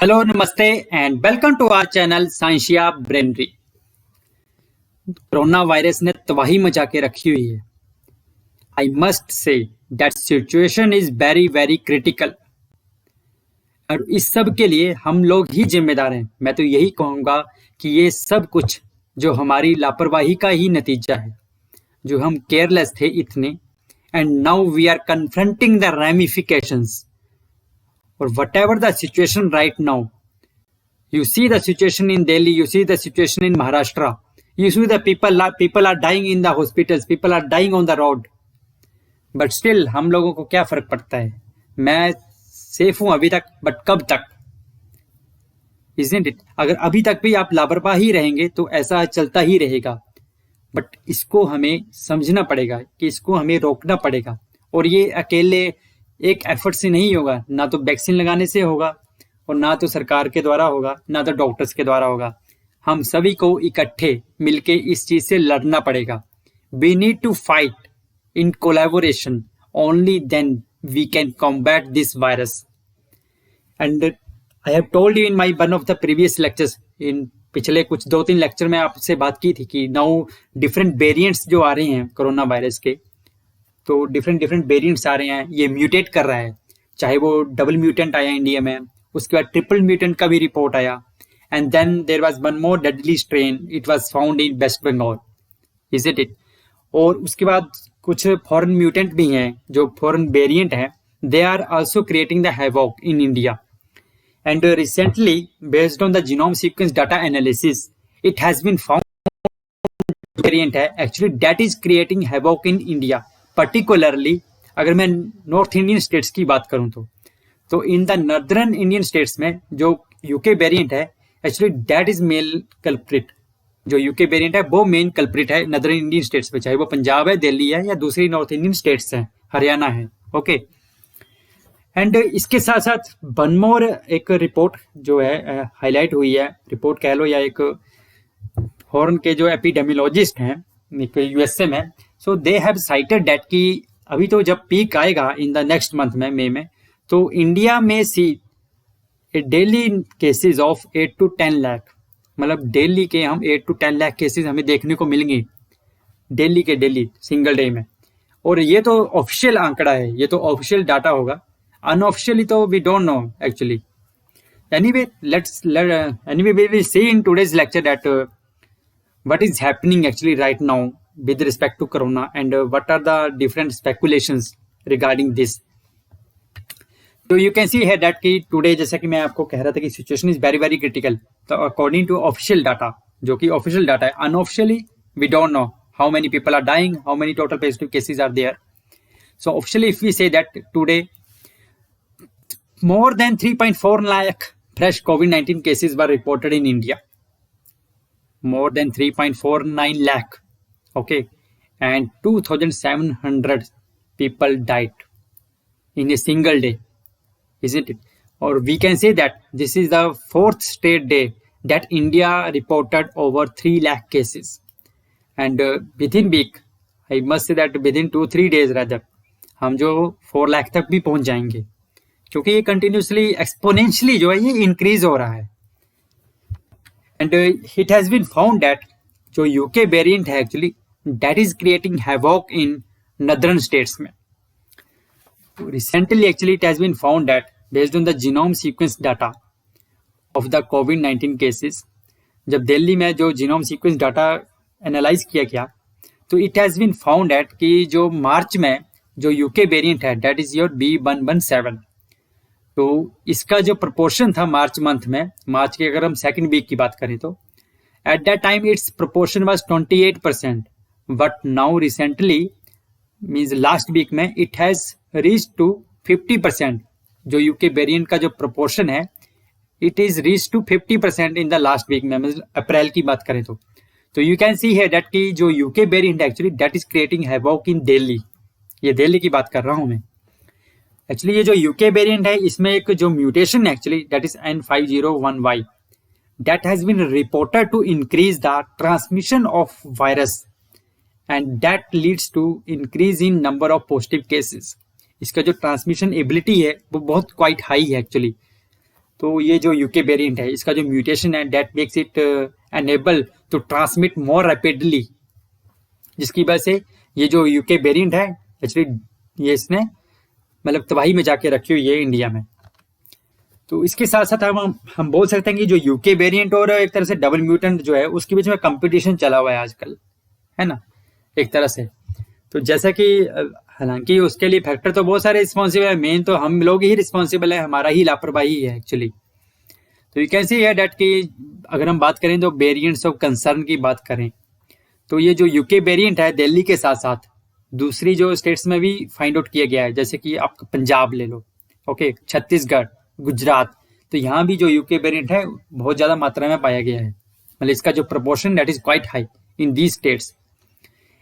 Hello नमस्ते and welcome to our channel Scientia Brainery. Corona virus ने तबाही मचा के रखी हुई है। I must say that situation is very very critical और इस सब के लिए हम लोग ही जिम्मेदार हैं। मैं तो यही कहूँगा कि ये सब कुछ जो हमारी लापरवाही का ही नतीजा है, जो हम केयरलेस थे इतने, and now we are confronting the ramifications और whatever the situation right now. You see the situation in Delhi, you see the situation in Maharashtra, you see the people are dying in the hospitals, people are dying on the road. But still हम लोगों को क्या फर्क पड़ता है? मैं safe हूं अभी तक, बट कब तक? Isn't it? अगर अभी तक भी आप लापरवाही रहेंगे तो ऐसा चलता ही रहेगा। बट इसको हमें समझना पड़ेगा कि इसको हमें रोकना पड़ेगा, और ये अकेले एक एफर्ट से नहीं होगा। ना तो वैक्सीन लगाने से होगा, और ना तो सरकार के द्वारा होगा, ना तो डॉक्टर्स के द्वारा होगा। हम सभी को इकट्ठे मिलके इस चीज से लड़ना पड़ेगा। We need to fight in collaboration, only then we can combat this virus. And I have told you in my one of the previous lectures, in पिछले कुछ 2-3 लेक्चर में आपसे बात की थी कि नाउ डिफरेंट वेरिएंट्स जो आ रहे हैं कोरोना वायरस के, तो डिफरेंट वेरिएंट्स आ रहे हैं, ये म्यूटेट कर रहा है। चाहे वो डबल म्यूटेंट आया इंडिया में, उसके बाद ट्रिपल म्यूटेंट का भी रिपोर्ट आया, and then there was one more deadly strain, it was found in West Bengal, is it? और उसके बाद कुछ फॉरेन म्यूटेंट भी हैं, जो फॉरेन वेरिएंट हैं, they are also creating the havoc in India. And recently based on the genome sequence data analysis, it has been found variant है actually that is creating havoc in India. Particularly अगर मैं north Indian states की बात करूं तो in the northern Indian states में जो UK variant है, actually that is main culprit. जो यूके वेरिएंट है वो मेन कल्प्रिट है नॉर्दर्न इंडियन स्टेट्स में, चाहे वो पंजाब है, दिल्ली है, या दूसरी नॉर्थ इंडियन स्टेट्स हैं, हरियाणा है। ओके, एंड इसके साथ साथ वन मोर एक रिपोर्ट जो है हाईलाइट हुई है, रिपोर्ट कह लो, या एक फॉरेन के जो एपिडेमियोलॉजिस्ट हैं यूएसए में, सो दे हैव साइटेड दैट कि अभी तो जब पीक आएगा इन द नेक्स्ट मंथ में, मई में, तो इंडिया में see daily cases of 8 to 10 lakh, मतलब डेली के हम 8 to 10 लाख केसेस हमें देखने को मिलेंगे, डेली के डेली सिंगल डे में। और ये तो ऑफिशियल आंकड़ा है, ये तो ऑफिशियल डाटा होगा, अनऑफिशियली तो we don't know actually. Anyway we will see in today's lecture that what is happening actually right now with respect to corona, and what are the different speculations regarding this. So you can see here that कि today, जैसा कि मैं आपको कह रहा था कि situation is very very critical, तो according to official data, जो कि official data है, unofficially we don't know how many people are dying, how many total positive cases are there. So officially if we say that today more than 3.4 lakh fresh COVID-19 cases were reported in India, more than 3.49 lakh, okay, and 2,700 people died in a single day, isn't it? Or we can say that this is the 4th straight day that India reported over 3 lakh cases, and within week, I must say that within 2-3 days rather, हम जो 4 लाख तक भी पहुंच जाएंगे, क्योंकि ये continuously exponentially जो है ये इंक्रीज हो रहा है। And it has been found that जो UK वेरिएंट है actually that is creating havoc in northern states में। Recently actually it has been found that based on the genome sequence data of the COVID-19 cases, जब दिल्ली में जो genome sequence data analyse किया गया, तो it has been found that कि जो मार्च में जो UK वेरिएंट है that is your B117, तो इसका जो प्रोपोर्शन था मार्च मंथ में, मार्च के अगर हम सेकंड वीक की बात करें तो at that time it's proportion was 28%, but now recently means last week में इट हैज रीच टू 50%। जो यूके वेरिएंट का जो प्रोपोर्शन है it is reach to 50% in the last week में, मतलब अप्रैल की बात करें तो यू कैन सी है दैट कि जो UK variant actually that is creating havoc in Delhi. ये दिल्ली की बात कर रहा हूं मैं। एक्चुअली ये जो यूके वेरिएंट है इसमें एक जो म्यूटेशन है actually that is N501Y, that has been reported to increase the transmission of virus, and that leads to increase in number of positive cases. इसका जो ट्रांसमिशन एबिलिटी है वो बहुत क्वाइट हाई है एक्चुअली। तो ये जो यूके वेरिएंट है, इसका जो म्यूटेशन है that makes it enable to transmit more rapidly, जिसकी वजह से ये जो यूके वेरिएंट है एक्चुअली ये इसने मतलब तबाही में जाके रखी हुई है इंडिया में। तो इसके साथ साथ हम बोल सकते हैं कि जो यूके वेरिएंट और एक तरह से डबल म्यूटेंट जो है उसके बीच में कंपटीशन चला हुआ है आजकल, है ना, एक तरह से। तो जैसा कि हालांकि उसके लिए फैक्टर तो बहुत सारे रिस्पॉन्सिबल है, मेन तो हम लोग ही रिस्पॉन्सिबल है, हमारा ही लापरवाही है एक्चुअली। तो यू कैन सी है डैट कि अगर हम बात करें तो वेरिएंट्स ऑफ कंसर्न की बात करें तो ये जो यूके वेरिएंट है दिल्ली के साथ साथ दूसरी जो स्टेट्स में भी फाइंड आउट किया गया है, जैसे कि आप पंजाब ले लो, ओके, छत्तीसगढ़, गुजरात, तो यहाँ भी जो यूके वेरिएंट है बहुत ज़्यादा मात्रा में पाया गया है, मतलब इसका जो proportion that is quite high in these states.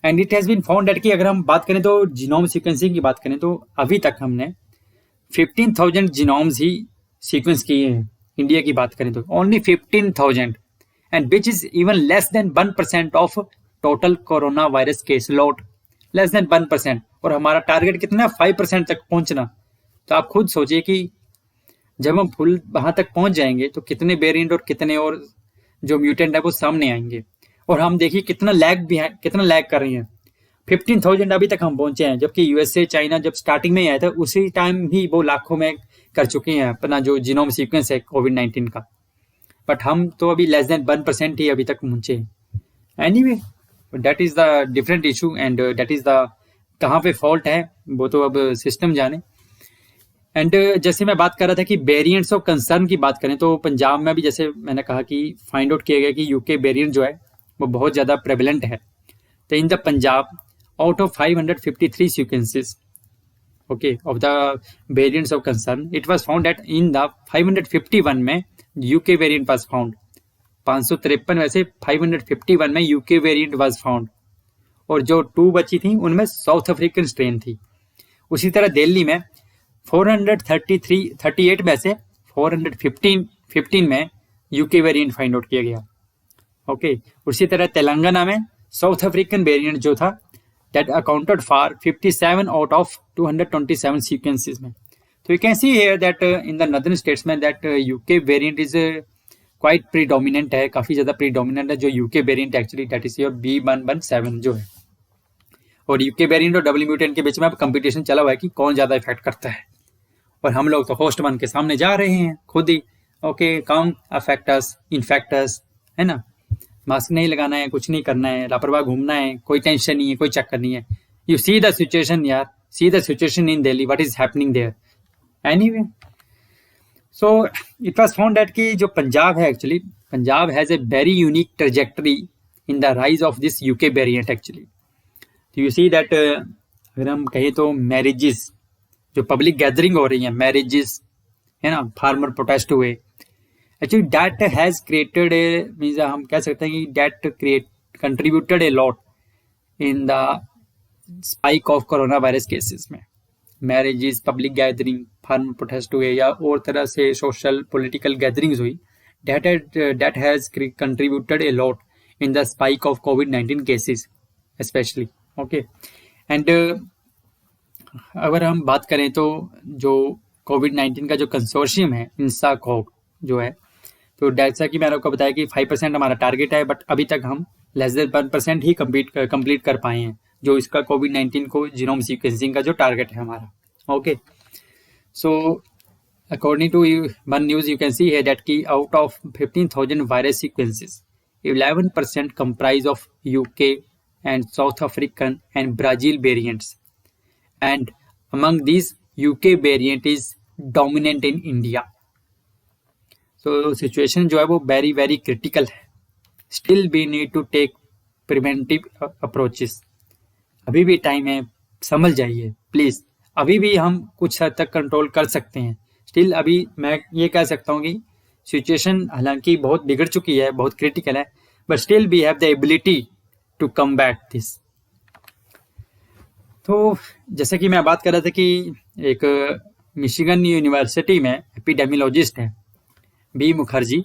And it has been found that कि अगर हम बात करें तो जीनोम सीक्वेंसिंग की बात करें तो अभी तक हमने 15,000 जीनोम्स ही सीक्वेंस किए हैं इंडिया की बात करें तो, only 15,000, and which is even less than 1% of total corona virus case load, less than 1%, और हमारा टारगेट कितना 5% तक पहुंचना। तो आप खुद सोचिए कि जब हम फुल वहां तक पहुंच जाएंगे तो कितने वेरिएंट और कितने और जो म्यूटेंट है वो सामने आएंगे, और हम देखिए कितना लैग कर रही हैं। 15,000 अभी तक हम पहुंचे हैं, जबकि यूएसए चाइना जब स्टार्टिंग में ही आया था उसी टाइम ही वो लाखों में कर चुके हैं अपना जो जीनोम सीक्वेंस है कोविड-19 का, बट हम तो अभी लेस देन 1% ही अभी तक पहुंचे हैं। Anyway that is the different issue and that is the कहाँ पे फॉल्ट है वो तो अब सिस्टम जाने। एंड जैसे मैं बात कर रहा था कि वेरिएंट्स ऑफ कंसर्न की बात करें तो पंजाब में भी जैसे मैंने कहा कि फाइंड आउट किया गया कि यूके वेरिएंट जो है वो बहुत ज़्यादा प्रेवलेंट है। तो in the Punjab out of 553 sequences okay of the variants of concern it was found that in the 551 में यूके वेरिएंट वाज फाउंड। 553 में से 551 में यूके वेरिएंट वाज फाउंड, और जो 2 बची थी उनमें साउथ अफ्रीकन स्ट्रेन थी। उसी तरह दिल्ली में 438 में से 415 में यूके वेरिएंट फाइंड आउट किया गया, ओके। उसी तरह तेलंगाना में साउथ अफ्रीकन वेरिएंट जो था that accounted for 57 out of 227 sequences में। तो you can see here that in the northern states में that UK variant is quite predominant है, काफ़ी ज़्यादा प्रीडोमिनेंट है जो UK variant actually that is your B117 जो है। और यूके वेरिएंट और डबल म्यूटेंट के बीच में अब कंपटीशन चला हुआ है कि कौन ज़्यादा इफेक्ट करता है, और हम लोग तो होस्ट बन के सामने जा रहे हैं खुद ही, ओके, कौन अफेक्टस इन्फेक्टस, है ना, मास्क नहीं लगाना है, कुछ नहीं करना है, लापरवाह घूमना है, कोई टेंशन नहीं है, कोई चक्कर नहीं है। यू सी द सिचुएशन यार, see the situation in Delhi, what is happening there. Anyway so it was found that कि जो पंजाब है actually, Punjab has a very unique trajectory in the rise of this UK variant actually. तो you see that अगर हम कहें तो marriages, जो public gathering हो रही है, मैरिजेस, है ना, फार्मर प्रोटेस्ट हुए, actually that has created a means हम कह सकते हैं कि that contributed a lot in the spike of corona virus cases में। Marriages, public gathering, farmer protest हुए या और तरह से सोशल पॉलिटिकल गैदरिंग्स हुई, that has contributed a lot in the spike of कोविड-19 केसेस स्पेशली, ओके। एंड अगर हम बात करें तो जो कोविड-19 का जो कंसोर्शियम है इंसाकॉग जो है, तो जैसा कि मैंने आपको बताया कि 5% हमारा टारगेट है, बट अभी तक हम लेस देन 1% ही कंप्लीट कर पाए हैं जो इसका कोविड-19 को जीनोम सीक्वेंसिंग का जो टारगेट है हमारा, okay. So according to one news you can see है दैट कि out of 15,000 virus sequences 11% comprise of UK and South African and Brazil variants, and among these UK variant is dominant in India. So situation जो है वो very very critical है. Still we need to take preventive approaches. अभी भी time है, समझ जाइए please. अभी भी हम कुछ हद तक कंट्रोल कर सकते हैं। स्टिल अभी मैं ये कह सकता हूँ कि सिचुएशन हालांकि बहुत बिगड़ चुकी है, बहुत क्रिटिकल है, but still we have the ability to combat this. तो जैसे कि मैं बात कर रहा था कि एक मिशिगन यूनिवर्सिटी में एपिडेमियोलॉजिस्ट है B Mukherjee,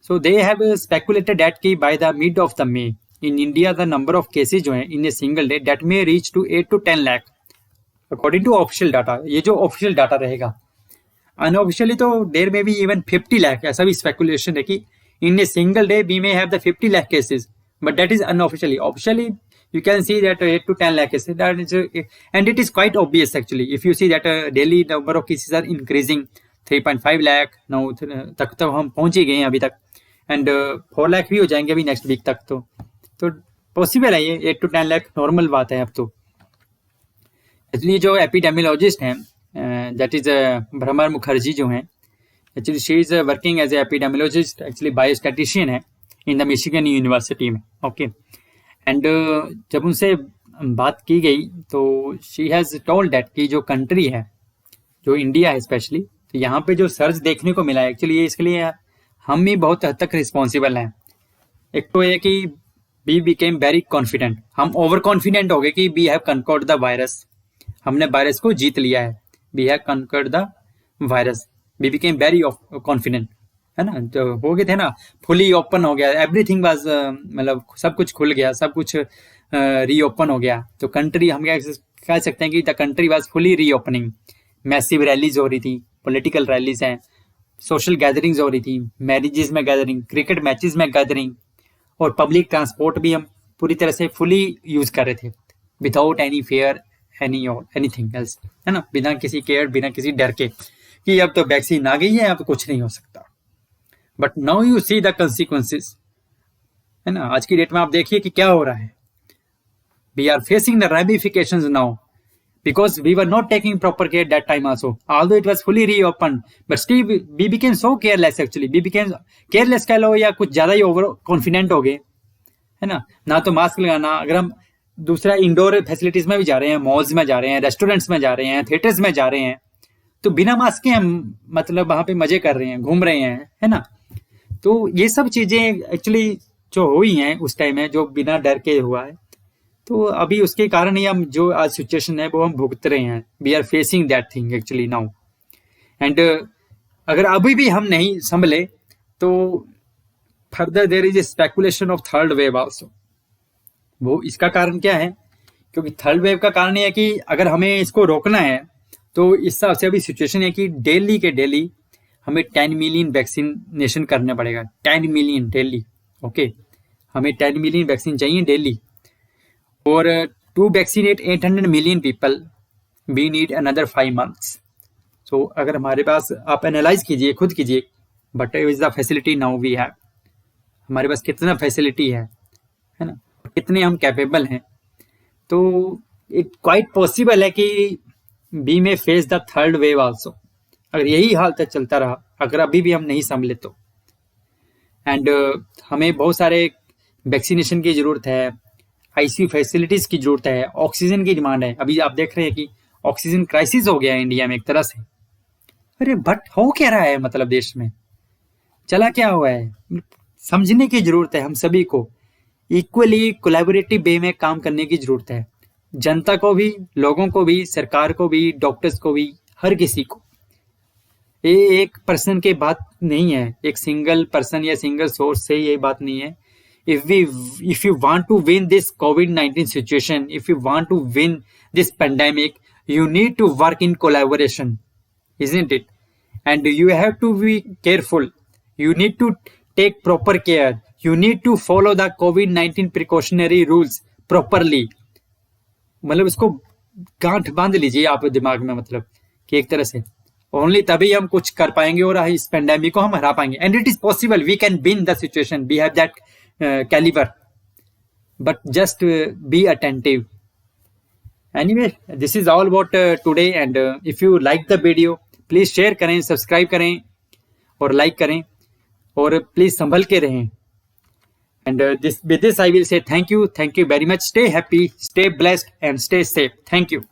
so they have speculated that कि by the mid of the May in India the number of cases जो है in a single day that may reach to 8 to 10 lakh according to official data. ये जो official data रहेगा, unofficially तो देर में भी even 50 lakh, ऐसा भी स्पेकुलेशन है कि in a single day we may have the 50 lakh cases, but that is unofficially. Officially you can see that 8 to 10 lakh cases, that is, and it is quite obvious actually if you see that daily number of cases are increasing 3.5 lakh now तक तो हम पहुंच ही गए हैं अभी तक, and 4 lakh भी हो जाएंगे अभी नेक्स्ट वीक तक, तो पॉसिबल है ये 8 to 10 लाख नॉर्मल बात है अब तो। एक्चुअली जो एपिडेमियोलॉजिस्ट हैं दैट इज भ्रमर मुखर्जी जो हैं, actually she is working as a epidemiologist, actually biostatistician है इन द मिशिगन यूनिवर्सिटी में, ओके। एंड जब उनसे बात की गई तो शी हैज़ टोल्ड दैट कि जो कंट्री है, जो इंडिया है स्पेशली, तो यहाँ पे जो सर्च देखने को मिला है एक्चुअली इसके लिए हम भी बहुत हद तक रिस्पॉन्सिबल हैं। एक तो ये कि वी बिकेम वेरी कॉन्फिडेंट, हम ओवर कॉन्फिडेंट हो गए कि we have conquered the virus, हमने वायरस को जीत लिया है, we have conquered the virus, we became very confident, है ना। तो हो गए थे ना, फुली ओपन हो गया, एवरीथिंग वाज, मतलब सब कुछ खुल गया, सब कुछ रीओपन हो गया। तो कंट्री हम कह सकते हैं कि the country was fully reopening. Massive rallies हो रही थी, पॉलिटिकल रैलीज हैं, सोशल गैदरिंग्स हो रही थी, मैरिजेस में गैदरिंग, क्रिकेट मैचेस में गैदरिंग, और पब्लिक ट्रांसपोर्ट भी हम पूरी तरह से फुली यूज कर रहे थे without any fair anything else, है ना, बिना किसी केयर, बिना किसी डर के कि अब तो वैक्सीन आ गई है, अब कुछ नहीं हो सकता। But now you see the consequences, है ना। आज की डेट में आप देखिए कि क्या हो रहा है। We are facing the ramifications now because we were not taking proper care that time also, although it was fully reopened, but still we became so careless actually, we became careless कह लो या कुछ ज्यादा ही over confident हो गए, है ना तो mask लगाना, अगर हम दूसरा इंडोर फैसिलिटीज में भी जा रहे हैं, मॉल्स में जा रहे हैं, रेस्टोरेंट्स में जा रहे हैं, थिएटर्स में जा रहे हैं, तो बिना मास्क के हम मतलब वहां पे मजे कर रहे हैं, घूम रहे हैं, है ना। तो ये सब चीजें एक्चुअली जो हुई हैं उस टाइम में, जो बिना डर के हुआ है, तो अभी उसके कारण ही हम जो आज सिचुएशन है वो हम भुगत रहे हैं। We are facing that thing actually now, and अगर अभी भी हम नहीं संभले तो further there is a speculation of third wave also. वो इसका कारण क्या है, क्योंकि थर्ड वेव का कारण ये है कि अगर हमें इसको रोकना है तो इस हिसाब से अभी सिचुएशन है कि डेली के डेली हमें 10 मिलियन वैक्सीनेशन करना पड़ेगा, 10 मिलियन डेली, ओके। हमें 10 मिलियन वैक्सीन चाहिए डेली, और to vaccinate 800 million people we need another 5 months। So अगर हमारे पास, आप एनालाइज कीजिए, खुद कीजिए, but is the facility now we have, हमारे पास कितना फैसिलिटी है ना, कितने हम कैपेबल हैं। तो इट क्वाइट पॉसिबल है कि वी में face the third wave also, अगर यही हाल तक चलता रहा, अगर अभी भी हम नहीं संभले तो। एंड हमें बहुत सारे वैक्सीनेशन की जरूरत है, आईसीयू फैसिलिटीज की जरूरत है, ऑक्सीजन की डिमांड है। अभी आप देख रहे हैं कि ऑक्सीजन क्राइसिस हो गया है इंडिया में एक तरह से। अरे बट हो क्या रहा है, मतलब देश में चला क्या हुआ है, समझने की जरूरत है। हम सभी को इक्वली कोलैबोरेटिव वे में काम करने की जरूरत है, जनता को भी, लोगों को भी, सरकार को भी, डॉक्टर्स को भी, हर किसी को। ये एक पर्सन की बात नहीं है, एक सिंगल पर्सन या सिंगल सोर्स से ये बात नहीं है। If you want to win this COVID-19 situation, if you want to win this pandemic, you need to work in collaboration, isn't it? And you have to be careful. You need to take proper care. You need to follow the COVID-19 precautionary rules properly. मतलब इसको गांठ बांध लीजिए आप दिमाग में, मतलब कि एक तरह से ओनली तभी हम कुछ कर पाएंगे और इस पेंडेमिक को हम हरा पाएंगे। And it is possible, we can win the situation, we have that caliber, but just be attentive. Anyway, this is all about today, and if you like the video, please share करें, subscribe करें और like करें, और please संभल के रहें। And with this I will say thank you very much. Stay happy, stay blessed, and stay safe. Thank you.